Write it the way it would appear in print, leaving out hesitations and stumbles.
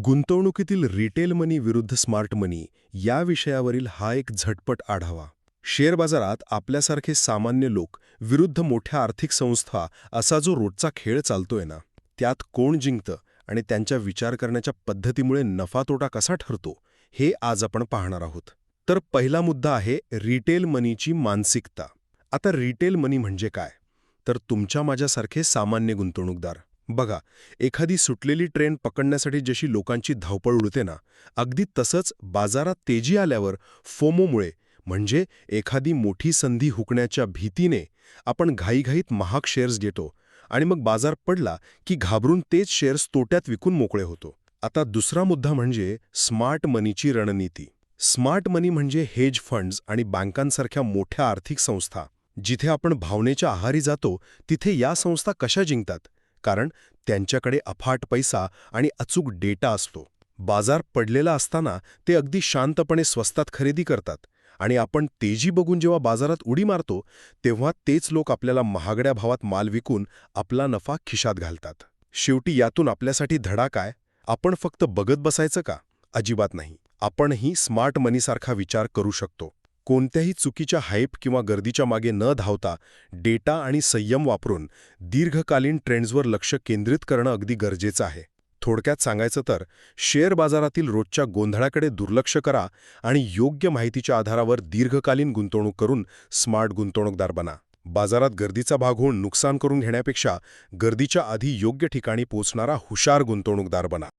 गुंतवणुकीतील retail मनी विरुद्ध smart मनी या विषयावरील हा एक झटपट आढावा. शेअर बाजारात आपल्यासारखे सामान्य लोक विरुद्ध मोठ्या आर्थिक संस्था असा जो रोजचा खेळ चालतोय ना, त्यात कोण जिंकतं आणि त्यांच्या विचार करण्याच्या पद्धतीमुळे नफा तोटा कसा ठरतो, हे आज आपण पाहणार आहोत. तर पहिला मुद्दा आहे रिटेल मनीची मानसिकता. आता रिटेल मनी म्हणजे काय? तर तुमच्या माझ्यासारखे सामान्य गुंतवणूकदार. बघा, एखादी सुटलेली ट्रेन पकडण्यासाठी जशी लोकांची धावपळ उडते ना, अगदी तसंच बाजारात तेजी आल्यावर फोमोमुळे, म्हणजे एखादी मोठी संधी हुकण्याच्या भीतीने आपण घाईघाईत महाग शेअर्स घेतो आणि मग बाजार पडला की घाबरून तेच शेअर्स तोट्यात विकून मोकळे होतो. आता दुसरा मुद्दा म्हणजे स्मार्ट मनीची रणनीती. स्मार्ट मनी म्हणजे हेज फंड्स आणि बँकांसारख्या मोठ्या आर्थिक संस्था. जिथे आपण भावनेच्या आहारी जातो तिथे या संस्था कशा जिंकतात? कारण त्यांच्याकडे अफाट पैसा आणि अचूक डेटा असतो. बाजार पडलेला असताना ते अगदी शांतपणे स्वस्तात खरेदी करतात आणि आपण तेजी बघून जेव्हा बाजारात उडी मारतो तेव्हा तेच लोक आपल्याला महागड्या भावात माल विकून आपला नफा खिशात घालतात. शेवटी यातून आपल्यासाठी धडा काय? आपण फक्त बघत बसायचं का? अजिबात नाही. आपणही स्मार्ट मनीसारखा विचार करू शकतो. कोणत्याही चुकीच्या हाईप किंवा गर्दीच्या मागे न धावता डेटा आणि संयम वापरून दीर्घकालीन ट्रेंड्सवर लक्ष केंद्रित करणं अगदी गरजेचं आहे. थोडक्यात सांगायचं तर शेअर बाजारातील रोजच्या गोंधळाकडे दुर्लक्ष करा आणि योग्य माहितीच्या आधारावर दीर्घकालीन गुंतवणूक करून स्मार्ट गुंतवणूकदार बना. बाजारात गर्दीचा भाग होऊन नुकसान करून घेण्यापेक्षा गर्दीच्या आधी योग्य ठिकाणी पोहोचणारा हुशार गुंतवणूकदार बना.